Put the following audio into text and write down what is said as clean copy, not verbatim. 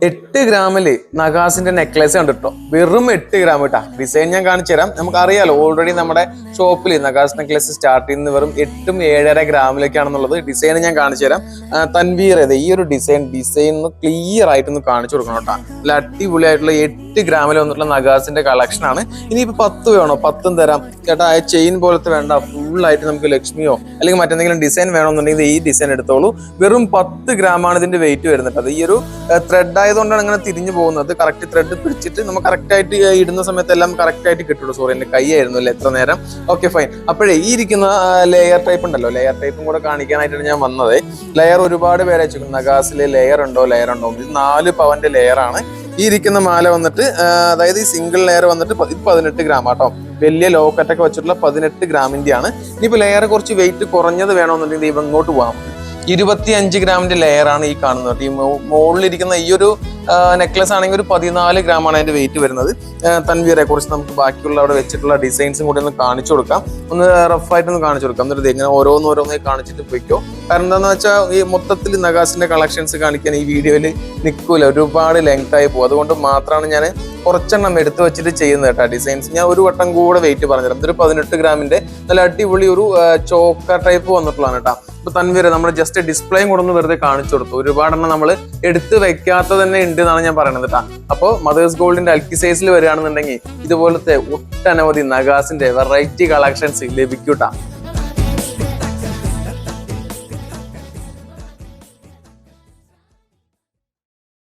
8 ഗ്രാമില് നഗാസിന്റെ necklace കണ്ടിട്ടോ, വെറും 8 gram കേട്ടാ. ഡിസൈൻ ഞാൻ കാണിച്ചു തരാം. നമുക്ക് അറിയാലോ ഓൾറെഡി നമ്മുടെ ഷോപ്പിൽ നഗാസ് നെക്ലേസ് സ്റ്റാർട്ട് ചെയ്യുന്നത് വെറും 8ഉം 7.5 ഗ്രാമിലേക്കാണെന്നുള്ളത്. ഡിസൈൻ ഞാൻ കാണിച്ചു തരാം. തൻവീർ ഈ ഒരു ഡിസൈൻ ഒന്ന് ക്ലിയർ ആയിട്ടൊന്ന് കാണിച്ചു കൊടുക്കണം കേട്ടോ. നല്ല അടിപൊളിയായിട്ടുള്ള 8 ഗ്രാമിൽ വന്നിട്ടുള്ള നഗാസിന്റെ കളക്ഷൻ ആണ്. ഇനിയിപ്പോ 10 വേണോ 10ഉം തരാം ചേട്ടാ. ആ ചെയിൻ പോലത്തെ വേണ്ട, ഫുൾ ആയിട്ട് നമുക്ക് ലക്ഷ്മിയോ അല്ലെങ്കിൽ മറ്റെന്തെങ്കിലും ഡിസൈൻ വേണമെന്നുണ്ടെങ്കിൽ ഈ ഡിസൈൻ എടുത്തോളൂ. വെറും 10 ഗ്രാമാണ് ഇതിന്റെ വെയിറ്റ് വരുന്നത്. അത് ഈ ഒരു ത്രെഡ് ആയതുകൊണ്ടാണ് അങ്ങനെ തിരിഞ്ഞു പോകുന്നത്. കറക്റ്റ് ത്രെഡ് പിടിച്ചിട്ട് നമുക്ക് കറക്റ്റ് ആയിട്ട് ഇടുന്ന സമയത്ത് എല്ലാം കറക്റ്റ് ആയിട്ട് കിട്ടുള്ളൂ. സോറി, എന്റെ കൈ ആയിരുന്നു അല്ലേ എത്ര നേരം. Okay fine. അപ്പോഴേ ഈ ഇരിക്കുന്ന ലെയർ ടൈപ്പ് ഉണ്ടല്ലോ, ലെയർ ടൈപ്പും കൂടെ കാണിക്കാനായിട്ടാണ് ഞാൻ വന്നത്. ലെയർ ഒരുപാട് പേരെ വെച്ചിരിക്കുന്നു. നഗാസിലെ ലെയർ ഉണ്ടോ ഇത് 4 പവന്റെ ലെയർ ആണ്. ഈ ഇരിക്കുന്ന മാല വന്നിട്ട് അതായത് ഈ സിംഗിൾ ലെയർ വന്നിട്ട് 18 ഗ്രാം ആട്ടോ. വലിയ ലോക്കറ്റൊക്കെ വെച്ചിട്ടുള്ള 18 ഗ്രാമിന്റെ ആണ്. ഇനിയിപ്പോ ലെയർ കുറച്ച് വെയിറ്റ് കുറഞ്ഞത് വേണമെന്നുണ്ടെങ്കിൽ ഇവ ഇങ്ങോട്ട് പോകാം. 25 ഗ്രാമിന്റെ ലെയർ ആണ് ഈ കാണുന്നത്. ഈ മുകളിലിരിക്കുന്ന ഈ ഒരു നെക്ലസ് ആണെങ്കിൽ ഒരു 14 ഗ്രാമാണ് അതിന്റെ വെയിറ്റ് വരുന്നത്. തൻവീറെ കുറിച്ച് നമുക്ക് ബാക്കിയുള്ള അവിടെ വെച്ചിട്ടുള്ള ഡിസൈൻസും കൂടി ഒന്ന് കാണിച്ചു കൊടുക്കാം. ഒന്ന് റഫായിട്ടൊന്ന് കാണിച്ചു കൊടുക്കാം. എന്നിട്ട് ഇങ്ങനെ ഓരോന്നോരോന്നായി കാണിച്ചിട്ട് പോയിക്കോ. കാരണം എന്താണെന്ന് വെച്ചാൽ ഈ മൊത്തത്തിൽ നഗാസിന്റെ കളക്ഷൻസ് കാണിക്കാൻ ഈ വീഡിയോയിൽ നിൽക്കൂല, ഒരുപാട് ലെങ്ത് ആയി പോകും. അതുകൊണ്ട് മാത്രമാണ് ഞാൻ കുറച്ചെണ്ണം എടുത്തു വെച്ചിട്ട് ചെയ്യുന്നത് കേട്ടോ. ഡിസൈൻസ് ഞാൻ ഒരു വട്ടം കൂടെ വെയിറ്റ് പറഞ്ഞുതരാം. ഇതൊരു 18 ഗ്രാമിന്റെ നല്ല അടിപൊളി ഒരു ചോക്ക ടൈപ്പ് വന്നിട്ടുള്ളതാണ് കേട്ടോ. ഇപ്പൊ തൻവീര് നമ്മൾ ജസ്റ്റ് ഡിസ്പ്ലേയും കൂടെ ഒന്ന് വെറുതെ കാണിച്ചു കൊടുത്തു. ഒരുപാടെണ്ണം നമ്മൾ എടുത്ത് വെക്കാത്ത തന്നെ ഉണ്ട് എന്നാണ് ഞാൻ പറയുന്നത് കേട്ടോ. അപ്പോൾ മദേഴ്സ് ഗോൾഡിന്റെ അൽക്കി സൈസിൽ വരികയാണെന്നുണ്ടെങ്കിൽ ഇതുപോലത്തെ ഒട്ടനവധി നഗാസിന്റെ വെറൈറ്റി കളക്ഷൻസ് ലഭിക്കൂട്ടാ.